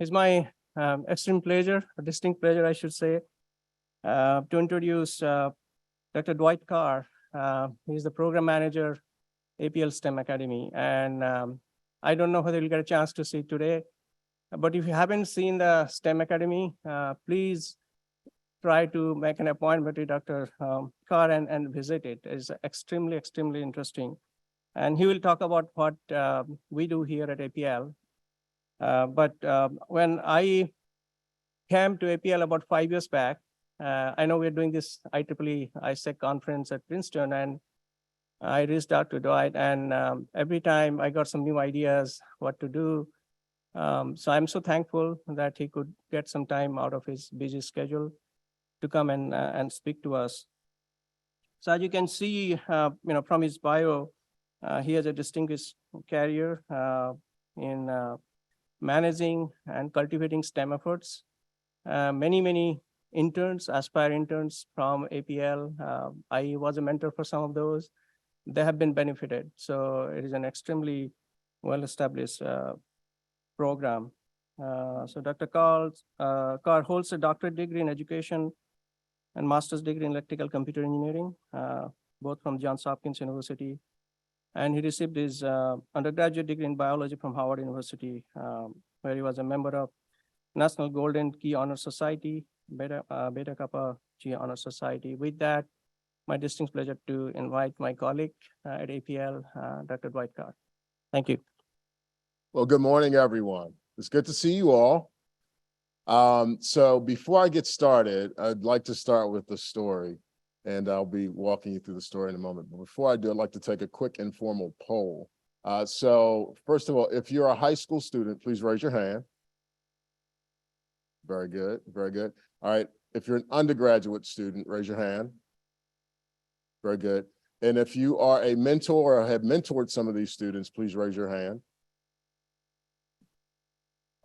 It's my extreme pleasure, a distinct pleasure, I should say, to introduce Dr. Dwight Carr. He's the program manager, APL STEM Academy. And I don't know whether you'll get a chance to see it today, but if you haven't seen the STEM Academy, please try to make an appointment with Dr. Carr and visit it. It's extremely, extremely interesting. And he will talk about what we do here at APL. But when I came to APL about 5 years back, I know we're doing this IEEE ISEC conference at Princeton, and I reached out to Dwight, and every time I got some new ideas what to do. So I'm so thankful that he could get some time out of his busy schedule to come and speak to us. So as you can see, from his bio, he has a distinguished career in managing and cultivating STEM efforts. Many interns, Aspire interns from APL. I was a mentor for some of those. They have been benefited. So it is an extremely well-established program. So Dr. Carr holds a doctorate degree in education and master's degree in electrical computer engineering, both from Johns Hopkins University. And he received his undergraduate degree in biology from Howard University, where he was a member of National Golden Key Honor Society, Beta Kappa G Honor Society. With that, my distinct pleasure to invite my colleague at APL, Dr. Dwight Carr. Thank you. Well, good morning, everyone. It's good to see you all. So before I get started, I'd like to start with the story, and I'll be walking you through the story in a moment. But before I do, I'd like to take a quick informal poll. So first of all, if you're a high school student, please raise your hand. Very good, very good. All right, if you're an undergraduate student, raise your hand. Very good. And if you are a mentor or have mentored some of these students, please raise your hand.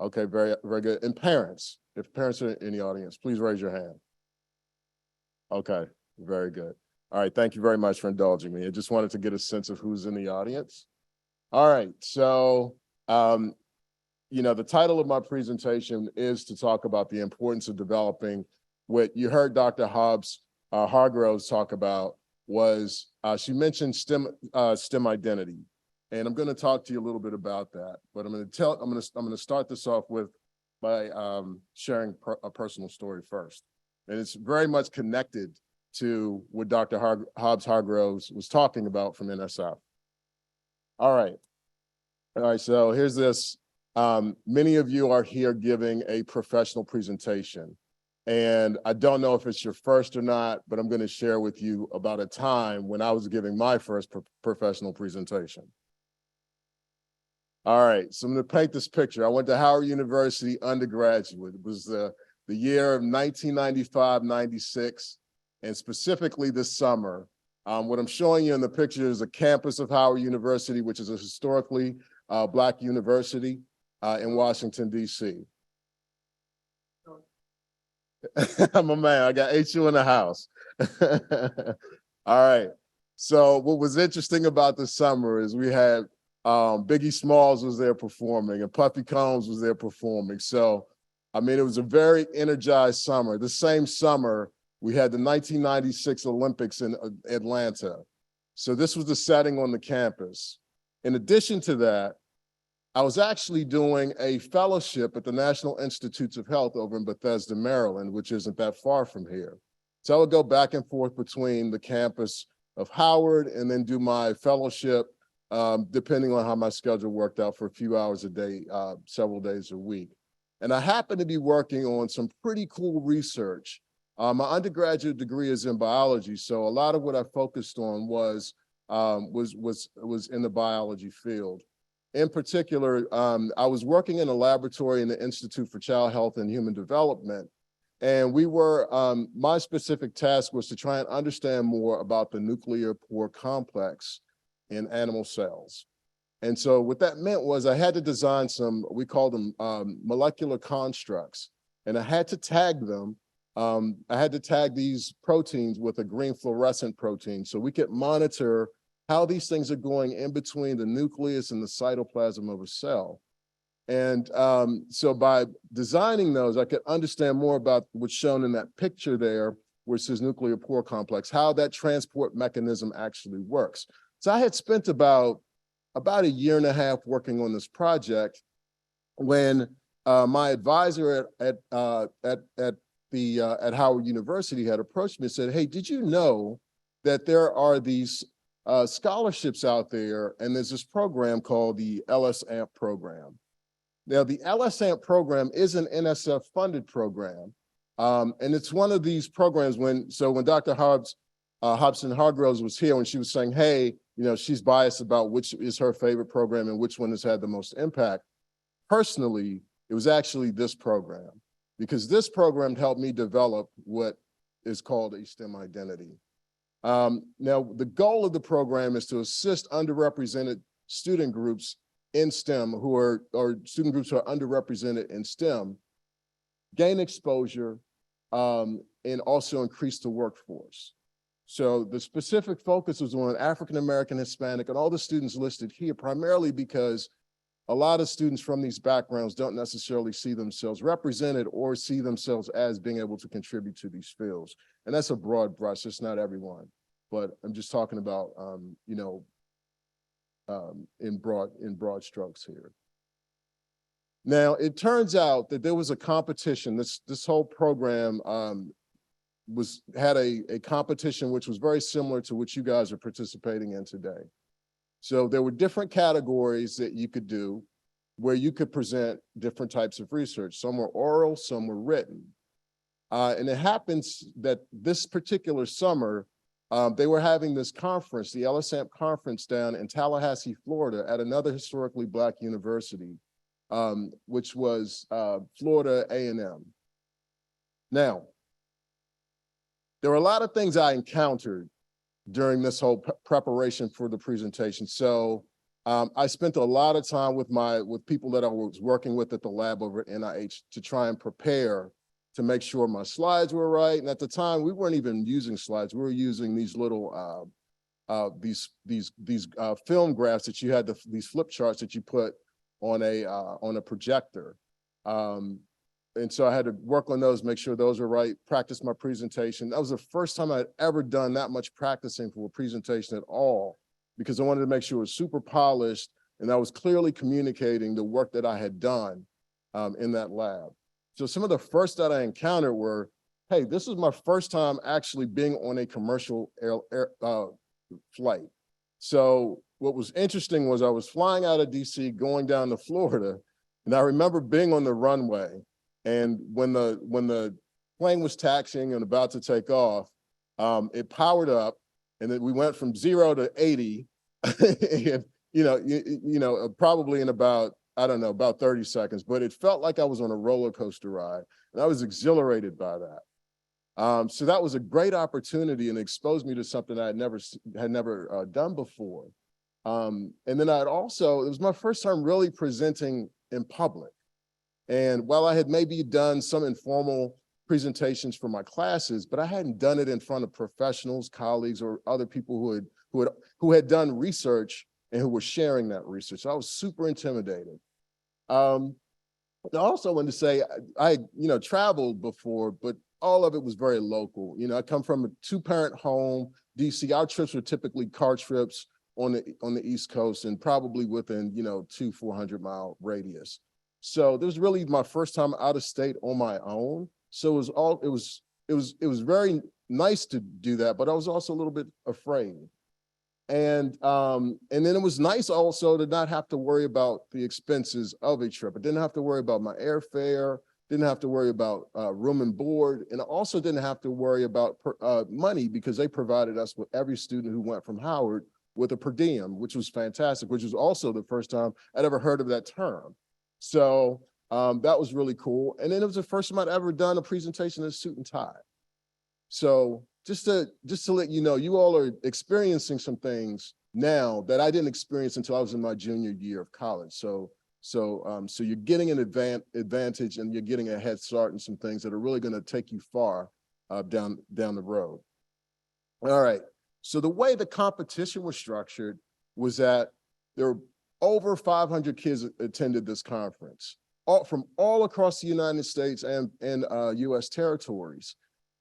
Okay, very good. And parents, if parents are in the audience, please raise your hand. Okay, very good. All right, thank you very much for indulging me. I just wanted to get a sense of who's in the audience. All right, so, the title of my presentation is to talk about the importance of developing what you heard Dr. Hargroves talk about was, she mentioned STEM identity. And I'm going to talk to you a little bit about that, but I'm going to start this off by sharing a personal story first. And it's very much connected to what Dr. Hargroves was talking about from NSF. All right, so here's this. Many of you are here giving a professional presentation. And I don't know if it's your first or not, but I'm going to share with you about a time when I was giving my first professional presentation. All right, so I'm going to paint this picture. I went to Howard University undergraduate. It was the year of 1995-96, and specifically this summer. What I'm showing you in the picture is a campus of Howard University, which is a historically Black university in Washington, D.C. I'm a man, I got HU in the house. All right, so what was interesting about this summer is we had Biggie Smalls was there performing, and Puffy Combs was there performing. So, I mean, it was a very energized summer. The same summer, we had the 1996 Olympics in Atlanta. So this was the setting on the campus. In addition to that, I was actually doing a fellowship at the National Institutes of Health over in Bethesda, Maryland, which isn't that far from here. So I would go back and forth between the campus of Howard and then do my fellowship depending on how my schedule worked out for a few hours a day, several days a week. And I happened to be working on some pretty cool research. My undergraduate degree is in biology, so a lot of what I focused on was in the biology field. In particular, I was working in a laboratory in the Institute for Child Health and Human Development, and we were, my specific task was to try and understand more about the nuclear pore complex in animal cells. And so what that meant was I had to design some, we call them molecular constructs, and I had to tag them. I had to tag these proteins with a green fluorescent protein so we could monitor how these things are going in between the nucleus and the cytoplasm of a cell. And so by designing those, I could understand more about what's shown in that picture there, where it says nuclear pore complex, how that transport mechanism actually works. So I had spent about a year and a half working on this project when my advisor at Howard University had approached me and said, "Hey, did you know that there are these scholarships out there, and there's this program called the LS-AMP program?" Now, the LS-AMP program is an NSF-funded program, and it's one of these programs when Dr. Hobson Hargroves was here, when she was saying, hey, she's biased about which is her favorite program and which one has had the most impact. Personally, it was actually this program, because this program helped me develop what is called a STEM identity. Now, the goal of the program is to assist underrepresented student groups in STEM or student groups who are underrepresented in STEM, gain exposure, and also increase the workforce. So the specific focus was on African American, Hispanic, and all the students listed here, primarily because a lot of students from these backgrounds don't necessarily see themselves represented or see themselves as being able to contribute to these fields. And that's a broad brush, it's not everyone, but I'm just talking about, in broad strokes here. Now, it turns out that there was a competition. This whole program had a competition which was very similar to what you guys are participating in today. So there were different categories that you could do where you could present different types of research. Some were oral, some were written. And it happens that this particular summer, they were having this conference, the LS-AMP conference down in Tallahassee, Florida, at another historically Black university, which was Florida A&M. Now, there were a lot of things I encountered during this whole preparation for the presentation. So I spent a lot of time with people that I was working with at the lab over at NIH to try and prepare to make sure my slides were right. And at the time, we weren't even using slides. We were using these little, these film graphs that you had, these flip charts that you put on a projector. And so I had to work on those, make sure those were right, practice my presentation. That was the first time I'd ever done that much practicing for a presentation at all, because I wanted to make sure it was super polished and I was clearly communicating the work that I had done in that lab. So some of the first that I encountered were, hey, this is my first time actually being on a commercial flight. So what was interesting was I was flying out of DC, going down to Florida, and I remember being on the runway. And when the plane was taxiing and about to take off, it powered up, and then we went from 0 to 80, and probably in about, I don't know, about 30 seconds. But it felt like I was on a roller coaster ride, and I was exhilarated by that. So that was a great opportunity and exposed me to something I had never done before. And then it was my first time really presenting in public. And while I had maybe done some informal presentations for my classes, but I hadn't done it in front of professionals, colleagues, or other people who had done research and who were sharing that research. So I was super intimidated. I also wanted to say I traveled before, but all of it was very local. I come from a two-parent home, DC. Our trips were typically car trips on the East Coast and probably within 400-mile radius. So this was really my first time out of state on my own. So it was very nice to do that, but I was also a little bit afraid. And then it was nice also to not have to worry about the expenses of a trip. I didn't have to worry about my airfare, didn't have to worry about room and board, and I also didn't have to worry about money, because they provided us with every student who went from Howard with a per diem, which was fantastic, which was also the first time I'd ever heard of that term. So that was really cool. And then it was the first time I'd ever done a presentation in a suit and tie. So just to let you know, you all are experiencing some things now that I didn't experience until I was in my junior year of college. So you're getting an advantage, and you're getting a head start in some things that are really going to take you far down the road. All right. So the way the competition was structured was that there were over 500 kids attended this conference, from all across the United States and US territories.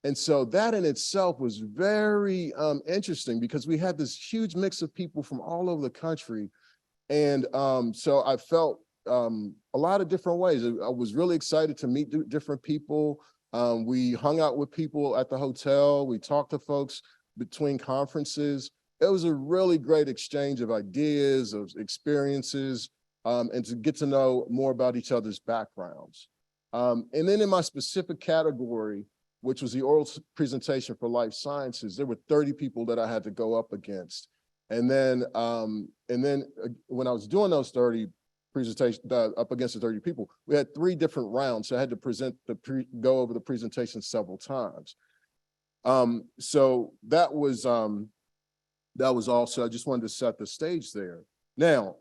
And so that in itself was very interesting because we had this huge mix of people from all over the country. And so I felt a lot of different ways. I was really excited to meet different people. We hung out with people at the hotel. We talked to folks between conferences. It was a really great exchange of ideas, of experiences, and to get to know more about each other's backgrounds. And then in my specific category, which was the oral presentation for life sciences, there were 30 people that I had to go up against. And then when I was doing those 30 presentations up against the 30 people, we had 3 different rounds. So I had to go over the presentation several times. So that was also, I just wanted to set the stage there. Now,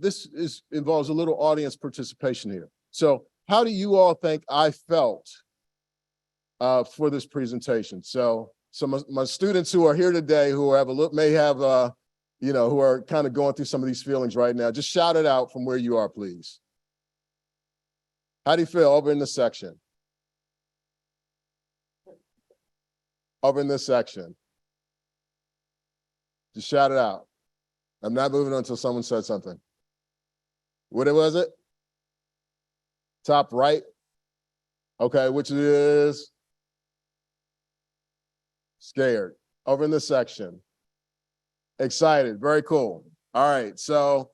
this involves a little audience participation here. So how do you all think I felt for this presentation? So my students who are here today, who have may have who are kind of going through some of these feelings right now, just shout it out from where you are, please. How do you feel over in this section? Over in this section. Just shout it out. I'm not moving on until someone said something. What was it? Top right? Okay, which is scared. Over in this section. Excited, very cool. All right, so,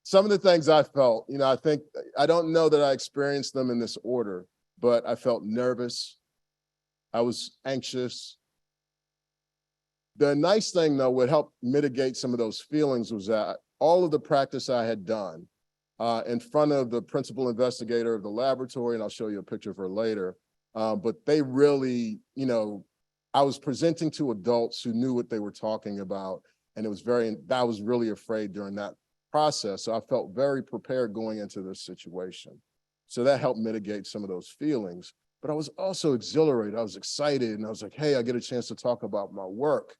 some of the things I felt, I don't know that I experienced them in this order, but I felt nervous. I was anxious. The nice thing, though, would help mitigate some of those feelings was that all of the practice I had done in front of the principal investigator of the laboratory, and I'll show you a picture of her later, but they really, I was presenting to adults who knew what they were talking about, and I was really afraid during that process. So I felt very prepared going into this situation. So that helped mitigate some of those feelings. But I was also exhilarated. I was excited, and I was like, hey, I get a chance to talk about my work.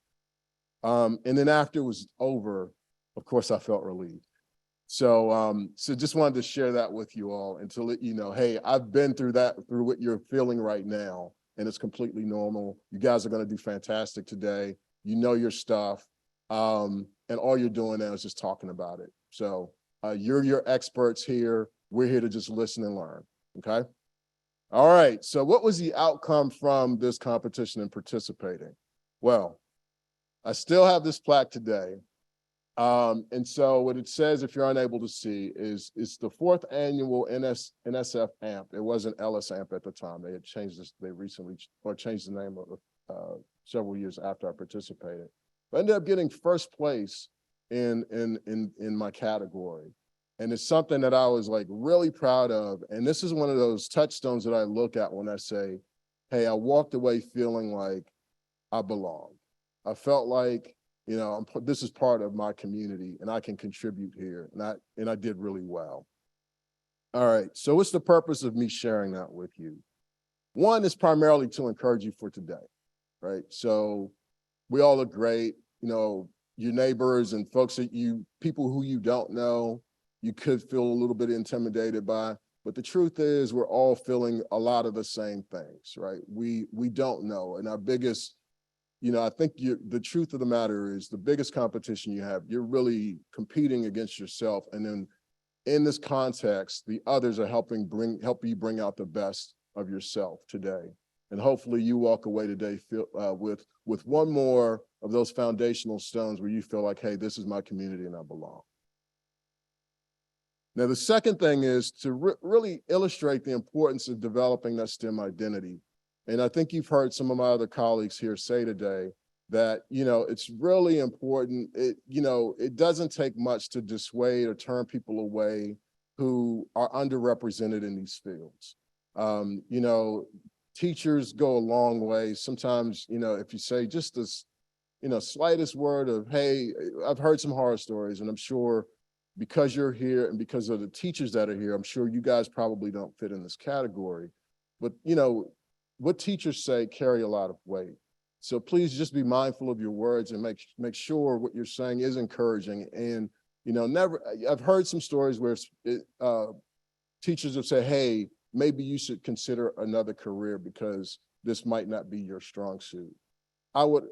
And then after it was over, of course, I felt relieved. So just wanted to share that with you all and to let you know, hey, I've been through what you're feeling right now, and it's completely normal. You guys are going to do fantastic today. You know your stuff. And all you're doing now is just talking about it. So you're your experts here. We're here to just listen and learn. Okay. All right. So what was the outcome from this competition and participating? Well, I still have this plaque today. And so what it says, if you're unable to see, is it's the 4th annual NSF AMP. It wasn't Ellis AMP at the time. They had changed this, they recently, or changed the name of several years after I participated. I ended up getting 1st place in my category. And it's something that I was like really proud of. And this is one of those touchstones that I look at when I say, hey, I walked away feeling like I belong. I felt like, this is part of my community and I can contribute here. And I did really well. All right, so what's the purpose of me sharing that with you? One is primarily to encourage you for today, right? So we all look great, your neighbors and people who you don't know, you could feel a little bit intimidated by, but the truth is we're all feeling a lot of the same things, right? We don't know, and our biggest, I think the truth of the matter is the biggest competition you have, you're really competing against yourself. And then in this context, the others are help you bring out the best of yourself today. And hopefully you walk away today with one more of those foundational stones where you feel like, hey, this is my community and I belong. Now, the second thing is to really illustrate the importance of developing that STEM identity. And I think you've heard some of my other colleagues here say today that, it's really important. It doesn't take much to dissuade or turn people away who are underrepresented in these fields. Teachers go a long way. Sometimes, if you say just this, slightest word of, hey, I've heard some horror stories, and I'm sure because you're here and because of the teachers that are here, I'm sure you guys probably don't fit in this category. But, what teachers say carry a lot of weight. So please just be mindful of your words and make sure what you're saying is encouraging. And, You know, I've heard some stories where teachers have said, hey, maybe you should consider another career because this might not be your strong suit. I would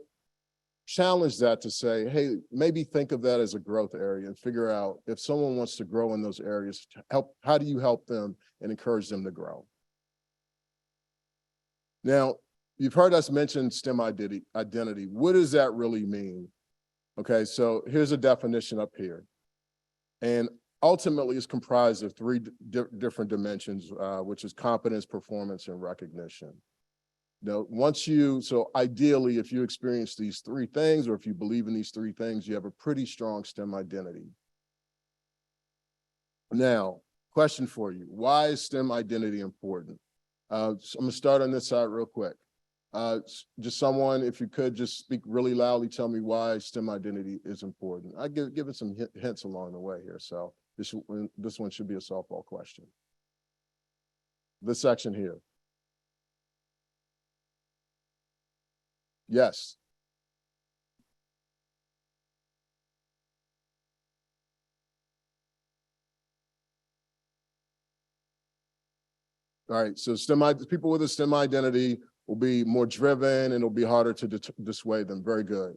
challenge that to say, hey, maybe think of that as a growth area and figure out if someone wants to grow in those areas, how do you help them and encourage them to grow? Now, you've heard us mention STEM identity. What does that really mean? Okay, so here's a definition up here. And ultimately it's comprised of three different dimensions, which is competence, performance, and recognition. Now, so ideally, if you experience these three things, or if you believe in these three things, you have a pretty strong STEM identity. Now, question for you, why is STEM identity important? So I'm gonna start on this side real quick. Just someone, if you could just speak really loudly, tell me why STEM identity is important. I give it some hints along the way here. So this one should be a softball question. This section here. Yes. All right, so people with a STEM identity will be more driven and it'll be harder to dissuade them. Very good.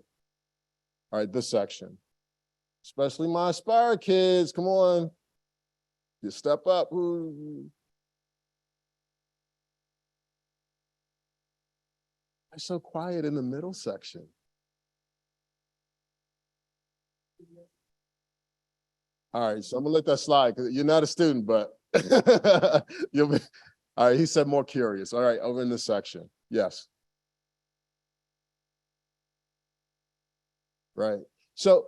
All right, this section. Especially my Aspire kids, come on. You step up. Ooh. I'm so quiet in the middle section. All right, so I'm gonna let that slide because you're not a student, but you'll be. All right, he said more curious. All right, over in this section. Yes. Right. So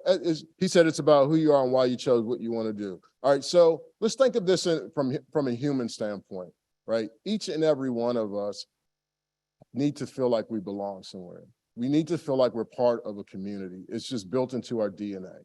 he said it's about who you are and why you chose what you want to do. All right, so let's think of this from a human standpoint, right? Each and every one of us need to feel like we belong somewhere. We need to feel like we're part of a community. It's just built into our DNA,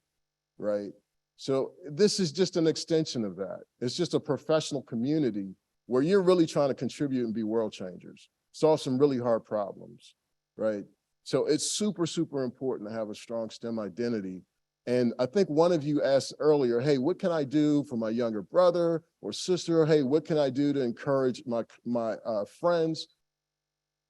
right? So this is just an extension of that. It's just a professional community where you're really trying to contribute and be world changers, solve some really hard problems, right? So it's super, super important to have a strong STEM identity. And I think one of you asked earlier, hey, what can I do for my younger brother or sister? Hey, what can I do to encourage my friends?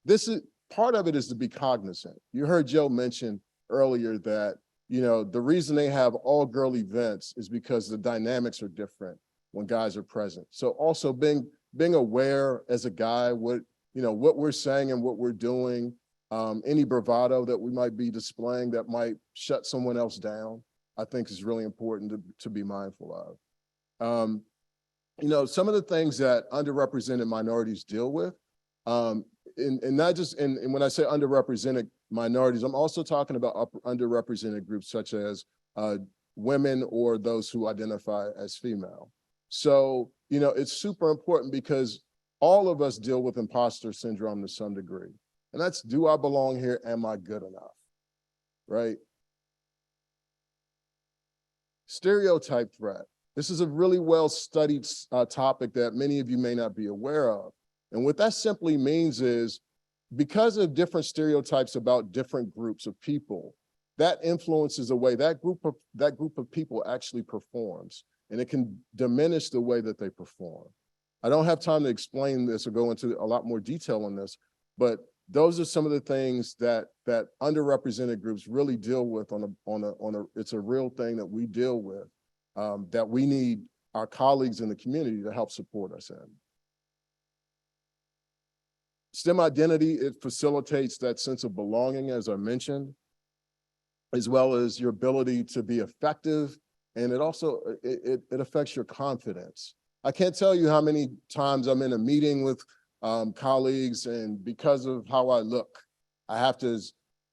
This is part of it is to be cognizant. You heard Joe mention earlier that, you know, the reason they have all girl events is because the dynamics are different when guys are present. So also being aware as a guy, what we're saying and what we're doing, any bravado that we might be displaying that might shut someone else down, I think is really important to be mindful of. You know, some of the things that underrepresented minorities deal with, and not just, and when I say underrepresented minorities, I'm also talking about underrepresented groups such as women or those who identify as female. So, you know, it's super important because all of us deal with imposter syndrome to some degree. And that's, do I belong here? Am I good enough? Right? Stereotype threat. This is a really well-studied topic that many of you may not be aware of. And what that simply means is because of different stereotypes about different groups of people, that influences the way that group of people actually performs. And it can diminish the way that they perform. I don't have time to explain this or go into a lot more detail on this, but those are some of the things that underrepresented groups really deal with it's a real thing that we deal with, that we need our colleagues in the community to help support us in. STEM identity, it facilitates that sense of belonging, as I mentioned, as well as your ability to be effective. And it also, it affects your confidence. I can't tell you how many times I'm in a meeting with colleagues, and because of how I look, I have to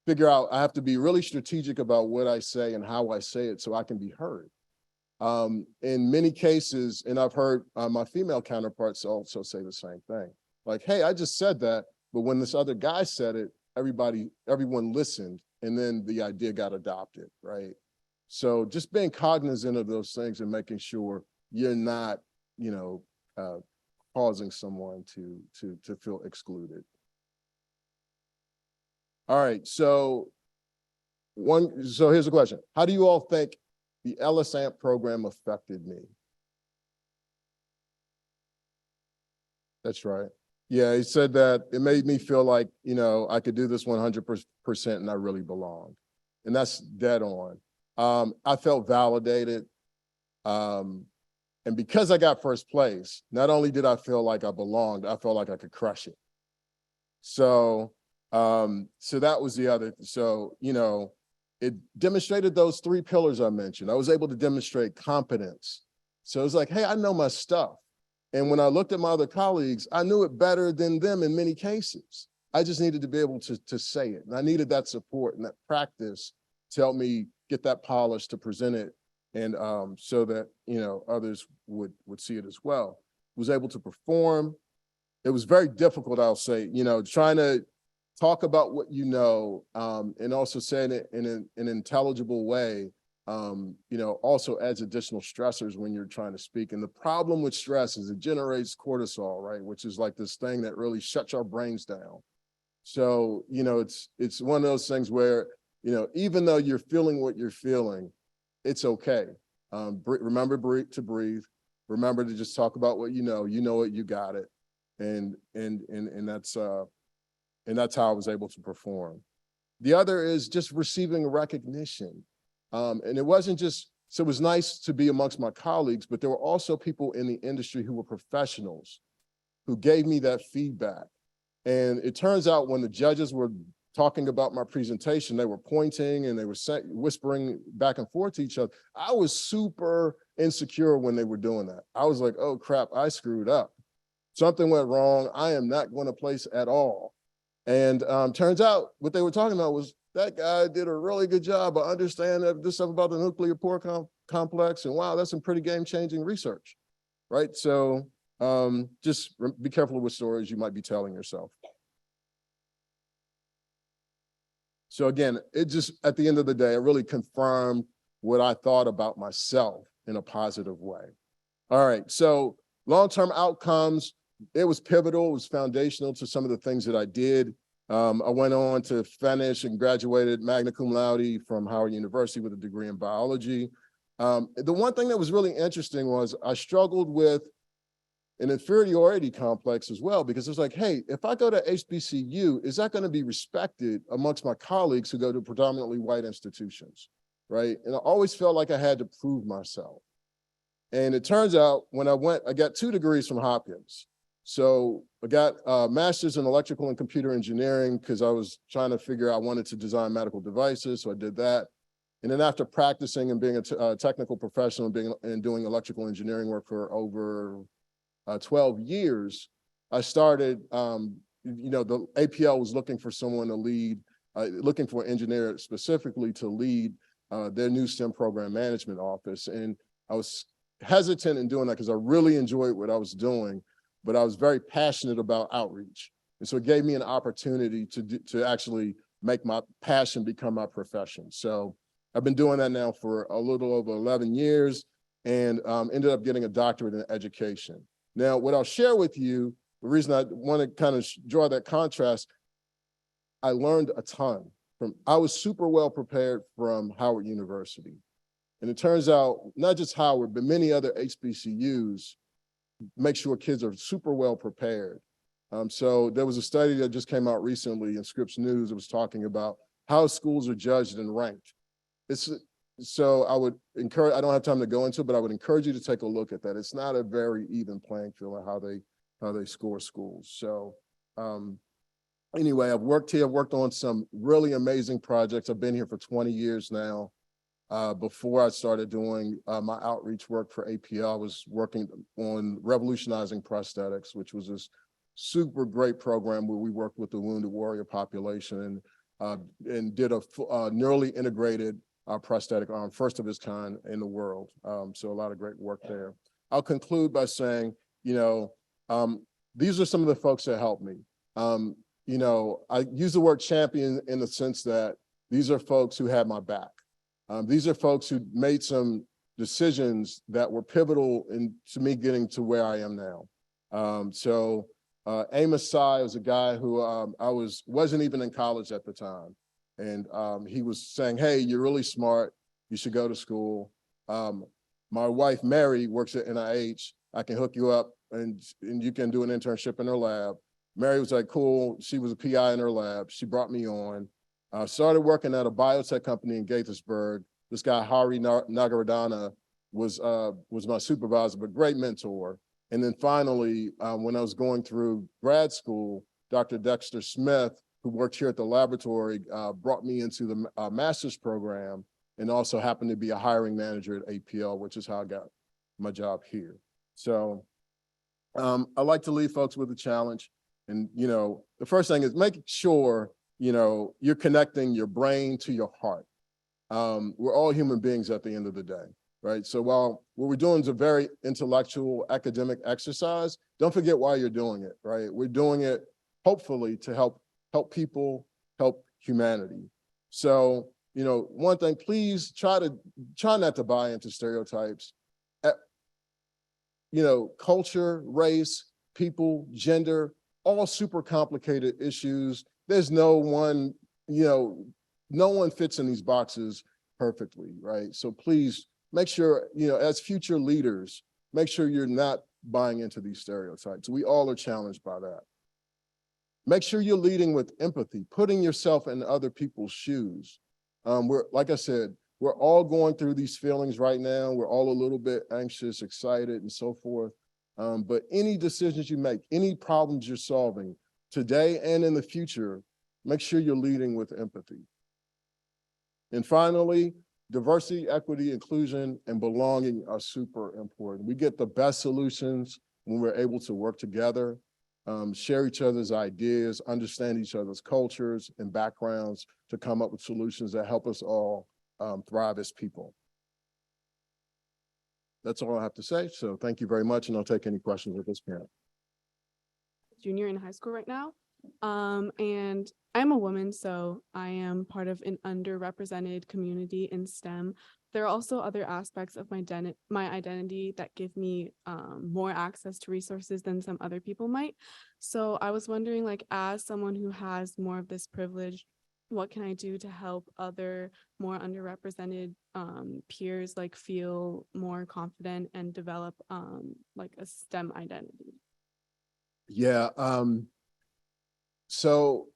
figure out, I have to be really strategic about what I say and how I say it so I can be heard. In many cases, and I've heard my female counterparts also say the same thing. Like, hey, I just said that, but when this other guy said it, everyone listened, and then the idea got adopted, right? So just being cognizant of those things and making sure you're not, you know, causing someone to feel excluded. All right, so here's the question. How do you all think the LSAMP program affected me. That's right. Yeah, he said that it made me feel like, you know, I could do this 100% and I really belonged. And that's dead on. I felt validated. And because I got first place, not only did I feel like I belonged, I felt like I could crush it. So, so that was the other. So, you know, it demonstrated those three pillars I mentioned. I was able to demonstrate competence. So it was like, hey, I know my stuff. And when I looked at my other colleagues, I knew it better than them in many cases. I just needed to be able to say it. And I needed that support and that practice to help me get that polish to present it. And so that, you know, others would see it as well. Was able to perform. It was very difficult, I'll say, you know, trying to talk about what you know, and also saying it in an intelligible way, you know, also adds additional stressors when you're trying to speak. And the problem with stress is it generates cortisol, right? Which is like this thing that really shuts our brains down. So, you know, it's one of those things where, you know, even though you're feeling what you're feeling, it's okay. Remember to breathe. Remember to just talk about what you know it, you got it. And that's how I was able to perform. The other is just receiving recognition. And it wasn't just, so it was nice to be amongst my colleagues, but there were also people in the industry who were professionals who gave me that feedback. And it turns out when the judges were talking about my presentation, they were pointing and they were whispering back and forth to each other. I was super insecure when they were doing that. I was like, oh crap, I screwed up. Something went wrong. I am not going to place at all. And turns out what they were talking about was that guy did a really good job of understanding this stuff about the nuclear pore complex. And wow, that's some pretty game-changing research, right? So just be careful with stories you might be telling yourself. So again, it just, at the end of the day, it really confirmed what I thought about myself in a positive way. All right, so long-term outcomes, it was pivotal, it was foundational to some of the things that I did. I went on to finish and graduated magna cum laude from Howard University with a degree in biology. The one thing that was really interesting was I struggled with an inferiority complex as well, because it's like, hey, if I go to HBCU, is that going to be respected amongst my colleagues who go to predominantly white institutions, right? And I always felt like I had to prove myself. And it turns out when I got 2 degrees from Hopkins. So I got a master's in electrical and computer engineering because I was trying to figure out, I wanted to design medical devices, so I did that. And then after practicing and being a technical professional and doing electrical engineering work for over 12 years, I started, you know, the APL was looking for someone to lead, looking for an engineer specifically to lead their new STEM program management office. And I was hesitant in doing that because I really enjoyed what I was doing, but I was very passionate about outreach. And so it gave me an opportunity to actually make my passion become my profession. So I've been doing that now for a little over 11 years and ended up getting a doctorate in education. Now, what I'll share with you, the reason I want to kind of draw that contrast, I learned a ton I was super well prepared from Howard University. And it turns out, not just Howard, but many other HBCUs make sure kids are super well prepared. So there was a study that just came out recently in Scripps News that was talking about how schools are judged and ranked. So I would encourage, I don't have time to go into it, but I would encourage you to take a look at that. It's not a very even playing field on how they score schools. So anyway, I've worked here, I've worked on some really amazing projects. I've been here for 20 years now. Before I started doing my outreach work for APL, I was working on revolutionizing prosthetics, which was this super great program where we worked with the wounded warrior population and did a neurally integrated prosthetic arm, first of its kind in the world. So a lot of great work there. I'll conclude by saying, you know, these are some of the folks that helped me. You know, I use the word champion in the sense that these are folks who had my back. These are folks who made some decisions that were pivotal to me getting to where I am now. So Amos Tsai was a guy who I wasn't even in college at the time. And he was saying, hey, you're really smart. You should go to school. My wife, Mary, works at NIH. I can hook you up and you can do an internship in her lab. Mary was like, cool. She was a PI in her lab. She brought me on. Started working at a biotech company in Gaithersburg. This guy, Hari Nagaradana, was my supervisor, but great mentor. And then finally, when I was going through grad school, Dr. Dexter Smith, who worked here at the laboratory, brought me into the master's program and also happened to be a hiring manager at APL, which is how I got my job here. So I like to leave folks with a challenge. And, the first thing is making sure, you're connecting your brain to your heart. We're all human beings at the end of the day, right? So while what we're doing is a very intellectual academic exercise, don't forget why you're doing it, right? We're doing it hopefully to help people, help humanity. So, one thing, please try not to buy into stereotypes. Culture, race, people, gender, all super complicated issues. There's no one, no one fits in these boxes perfectly, right? So please make sure, as future leaders, make sure you're not buying into these stereotypes. We all are challenged by that. Make sure you're leading with empathy, putting yourself in other people's shoes. Like I said, we're all going through these feelings right now. We're all a little bit anxious, excited, and so forth. But any decisions you make, any problems you're solving today and in the future, make sure you're leading with empathy. And finally, diversity, equity, inclusion, and belonging are super important. We get the best solutions when we're able to work together, share each other's ideas, understand each other's cultures and backgrounds to come up with solutions that help us all thrive as people. That's all I have to say. So thank you very much, and I'll take any questions at this point. Junior in high school right now. And I'm a woman, so I am part of an underrepresented community in STEM. There are also other aspects of my identity that give me more access to resources than some other people might. So I was wondering, like, as someone who has more of this privilege, what can I do to help other more underrepresented peers like feel more confident and develop like a STEM identity? Yeah. So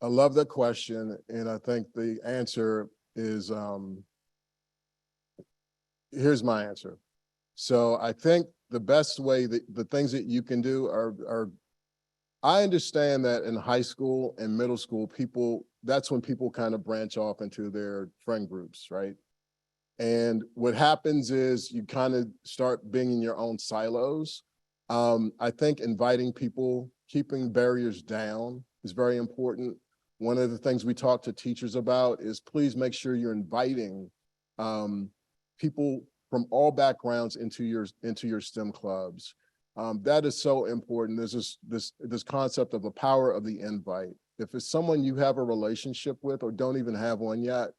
I love that question, and I think the answer is, here's my answer. So I think the best way that the things that you can do are I understand that in high school and middle school, that's when people kind of branch off into their friend groups, right? And what happens is you kind of start being in your own silos. I think inviting people, keeping barriers down is very important. One of the things we talk to teachers about is please make sure you're inviting people from all backgrounds into your STEM clubs. That is so important. There's this concept of the power of the invite. If it's someone you have a relationship with or don't even have one yet,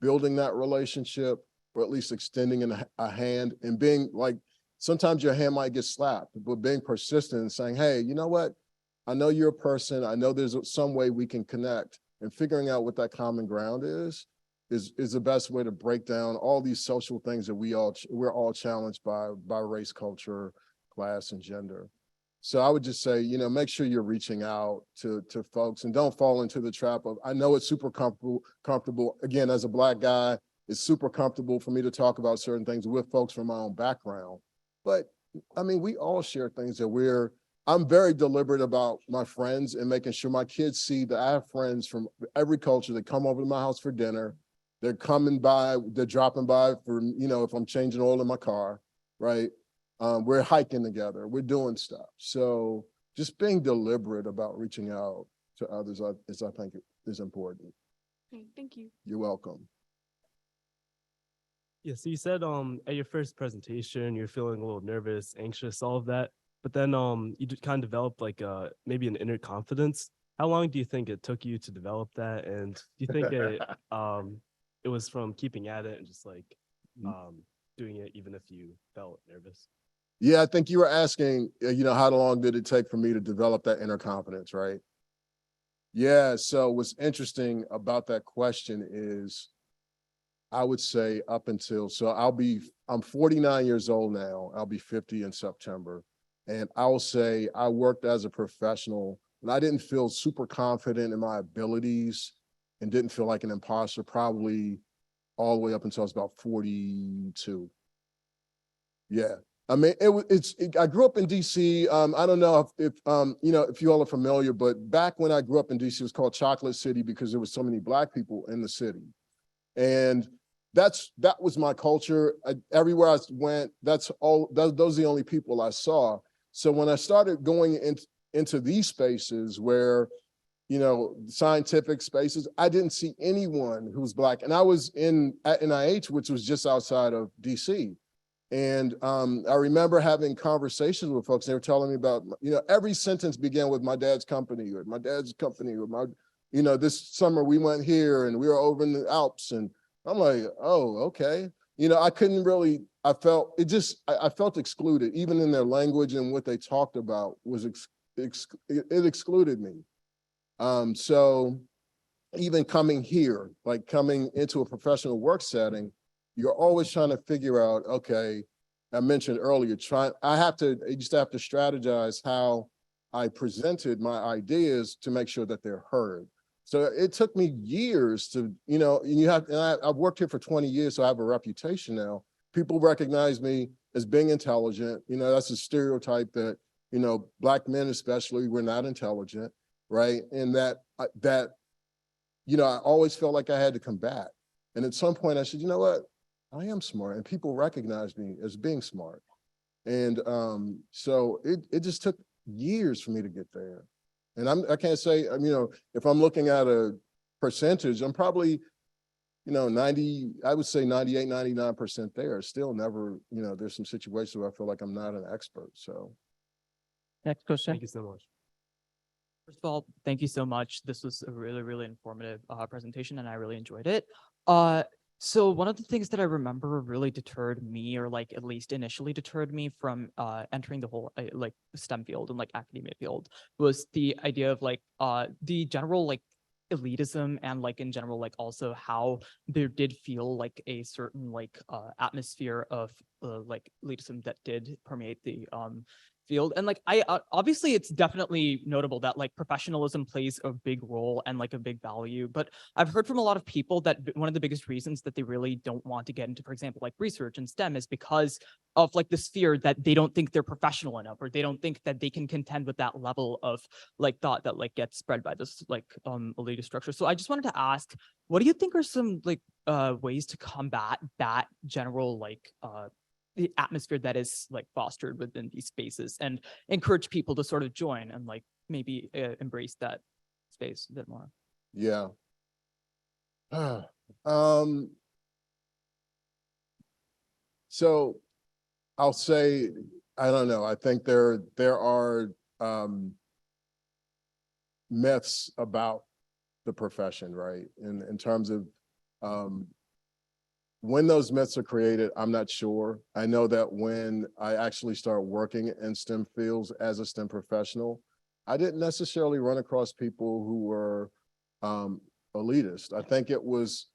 building that relationship, or at least extending a hand and being like, sometimes your hand might get slapped, but being persistent and saying, hey, you know what? I know you're a person. I know there's some way we can connect, and figuring out what that common ground is the best way to break down all these social things that we're all challenged by race, culture, class, and gender. So I would just say, make sure you're reaching out to folks and don't fall into the trap of, I know it's super comfortable. Again, as a Black guy, it's super comfortable for me to talk about certain things with folks from my own background. But I mean, we all share things that I'm very deliberate about my friends and making sure my kids see that I have friends from every culture that come over to my house for dinner. They're coming by, they're dropping by for, if I'm changing oil in my car, right? We're hiking together, we're doing stuff. So just being deliberate about reaching out to others I think is important. Okay, thank you. You're welcome. Yeah, so you said at your first presentation, you're feeling a little nervous, anxious, all of that. But then you kind of developed like maybe an inner confidence. How long do you think it took you to develop that? And do you think it was from keeping at it and just like doing it even if you felt nervous? Yeah, I think you were asking, how long did it take for me to develop that inner confidence, right? Yeah, so what's interesting about that question is I would say up until, so I'm 49 years old now. I'll be 50 in September. And I will say I worked as a professional and I didn't feel super confident in my abilities and didn't feel like an imposter probably all the way up until I was about 42. Yeah. I mean, I grew up in DC. I don't know if you know, if you all are familiar, but back when I grew up in DC, it was called Chocolate City because there was so many Black people in the city. And that was my culture. Everywhere I went, those are the only people I saw. So when I started going into these spaces where, you know, scientific spaces, I didn't see anyone who was Black. And I was at NIH, which was just outside of DC. And I remember having conversations with folks. They were telling me about, you know, every sentence began with my dad's company or my dad's company or my, you know, this summer we went here and we were over in the Alps. And I'm like, oh, okay. You know, I couldn't really, I felt excluded, even in their language and what they talked about was, it excluded me. So even coming here, like coming into a professional work setting, you're always trying to figure out, okay, I mentioned earlier, I used to have to strategize how I presented my ideas to make sure that they're heard. So it took me years to, you know, I've worked here for 20 years, so I have a reputation now. People recognize me as being intelligent. You know, that's a stereotype that, you know, Black men especially, we're not intelligent, right? And that, you know, I always felt like I had to combat. And at some point I said, you know what? I am smart, and people recognize me as being smart. And so it just took years for me to get there. And I can't say, you know, if I'm looking at a percentage, I'm probably, you know, I would say 98, 99% there. Still never, you know, there's some situations where I feel like I'm not an expert, so. Next question. Thank you so much. First of all, thank you so much. This was a really, really informative presentation, and I really enjoyed it. So one of the things that I remember really deterred me, or like at least initially deterred me from entering the whole like STEM field and like academia field, was the idea of like the general like elitism, and like in general like also how there did feel like a certain like atmosphere of like elitism that did permeate the field. And like obviously it's definitely notable that like professionalism plays a big role and like a big value, but I've heard from a lot of people that one of the biggest reasons that they really don't want to get into, for example, like research and STEM is because of like this fear that they don't think they're professional enough, or they don't think that they can contend with that level of like thought that like gets spread by this like elitist structure. So I just wanted to ask, what do you think are some like ways to combat that general like the atmosphere that is like fostered within these spaces, and encourage people to sort of join and like maybe embrace that space a bit more? Yeah. So I'll say, I don't know. I think there are myths about the profession, right? In terms of when those myths are created, I'm not sure. I know that when I actually started working in STEM fields as a STEM professional, I didn't necessarily run across people who were elitist. I think it was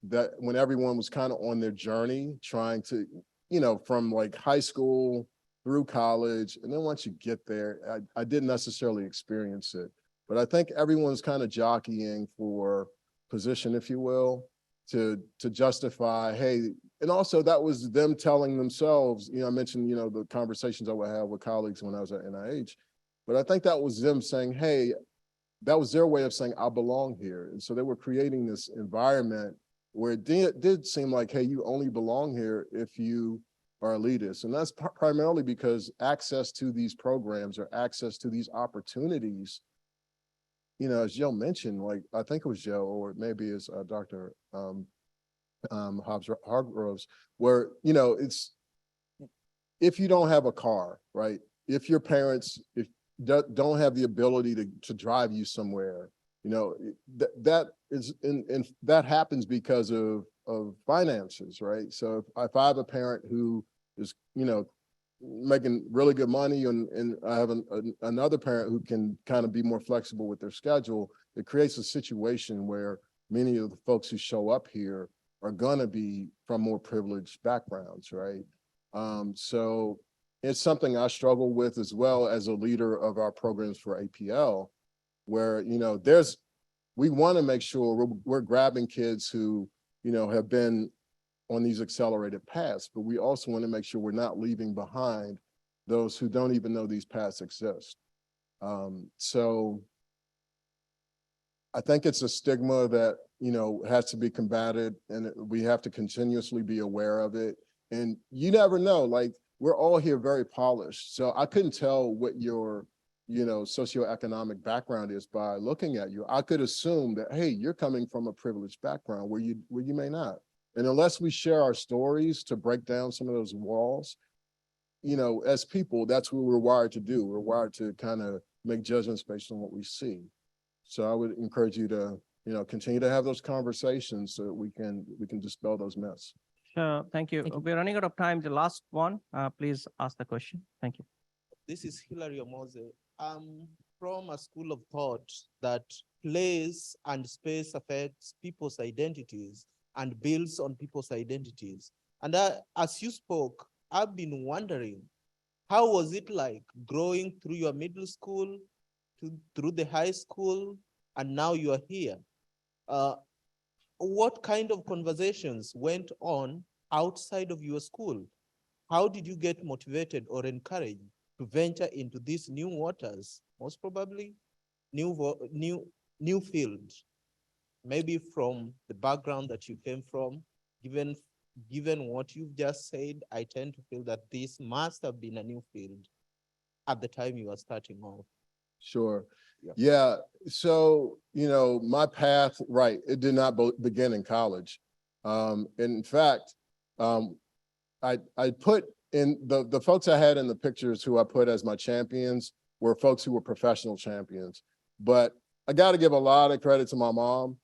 that when everyone was kind of on their journey, trying to, you know, from like high school through college, and then once you get there, I didn't necessarily experience it. But I think everyone's kind of jockeying for position, if you will, to justify, hey, and also that was them telling themselves, you know, I mentioned, you know, the conversations I would have with colleagues when I was at NIH, but I think that was them saying, hey, that was their way of saying, I belong here. And so they were creating this environment where it did seem like, hey, you only belong here if you are elitist. And that's primarily because access to these programs or access to these opportunities, you know, as Joe mentioned, like, I think it was Joe, or maybe it's Dr. Hargroves, where, you know, it's, if you don't have a car, right? If your parents don't have the ability to drive you somewhere, you know, that is, and that happens because of finances, right? So if I have a parent who is, you know, making really good money, and I have another parent who can kind of be more flexible with their schedule, it creates a situation where many of the folks who show up here are gonna be from more privileged backgrounds, right? So it's something I struggle with as well as a leader of our programs for APL, where, you know, we wanna make sure we're grabbing kids who, you know, have been on these accelerated paths, but we also wanna make sure we're not leaving behind those who don't even know these paths exist. So I think it's a stigma that, you know, has to be combated, and we have to continuously be aware of it. And you never know, like, we're all here very polished. So I couldn't tell what your, you know, socioeconomic background is by looking at you. I could assume that, hey, you're coming from a privileged background where you may not. And unless we share our stories to break down some of those walls, you know, as people, that's what we're wired to do. We're wired to kind of make judgments based on what we see. So I would encourage you to, you know, continue to have those conversations so that we can dispel those myths. Sure, thank you. Thank you. We're running out of time. The last one, please ask the question. Thank you. This is Hilary Omoze. I'm from a school of thought that place and space affects people's identities and builds on people's identities. And as you spoke, I've been wondering, how was it like growing through your middle school, through the high school, and now you are here? What kind of conversations went on outside of your school? How did you get motivated or encouraged to venture into these new waters, most probably new field? Maybe from the background that you came from, given what you've just said, I tend to feel that this must have been a new field at the time you were starting off. Sure. Yeah. So, you know, my path, right, it did not begin in college. In fact, I put in the folks I had in the pictures who I put as my champions were folks who were professional champions. But I got to give a lot of credit to my mom.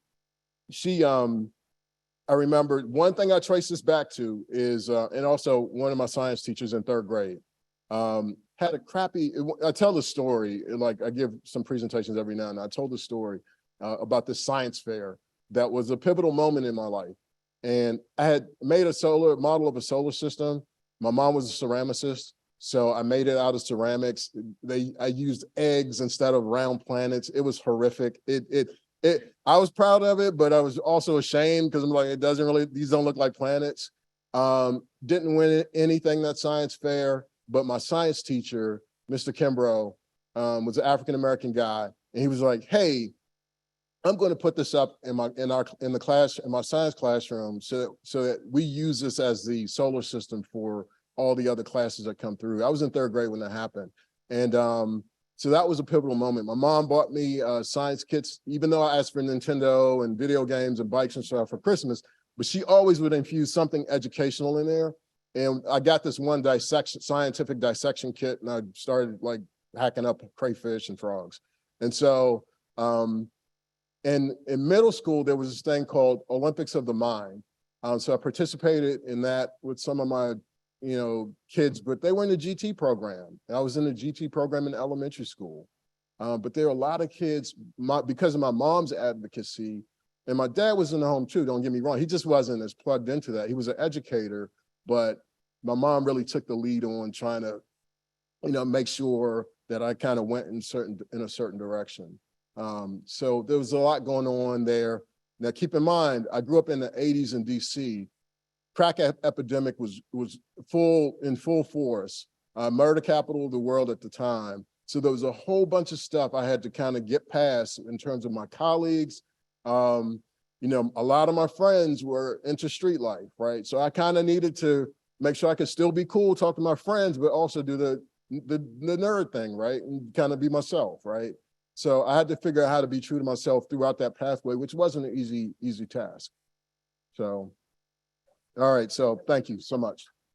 She, I remember one thing I trace this back to is, and also one of my science teachers in third grade, had a crappy, I tell the story, like I give some presentations every now and then. I told the story about this science fair that was a pivotal moment in my life. And I had made a model of a solar system. My mom was a ceramicist, so I made it out of ceramics. I used eggs instead of round planets. It was horrific. I was proud of it, but I was also ashamed because I'm like, these don't look like planets. Didn't win anything that science fair, but my science teacher, Mr. Kimbrough, was an African-American guy. And he was like, hey, I'm going to put this up in my science classroom so that we use this as the solar system for all the other classes that come through. I was in third grade when that happened. And so that was a pivotal moment. My mom bought me science kits, even though I asked for Nintendo and video games and bikes and stuff for Christmas, but she always would infuse something educational in there. And I got this one scientific dissection kit, and I started like hacking up crayfish and frogs. And so, and in middle school, there was this thing called Olympics of the Mind. So I participated in that with some of my, you know, kids, but they were in the GT program. I was in the GT program in elementary school. But there are a lot of kids, because of my mom's advocacy, and my dad was in the home too, don't get me wrong. He just wasn't as plugged into that. He was an educator, but my mom really took the lead on trying to, you know, make sure that I kind of went in a certain direction. So there was a lot going on there. Now, keep in mind, I grew up in the 80s in DC. Crack epidemic was in full force, murder capital of the world at the time. So there was a whole bunch of stuff I had to kind of get past in terms of my colleagues. You know, a lot of my friends were into street life, right? So I kind of needed to make sure I could still be cool, talk to my friends, but also do the nerd thing, right? And kind of be myself, right? So I had to figure out how to be true to myself throughout that pathway, which wasn't an easy task. So, all right, so thank you so much.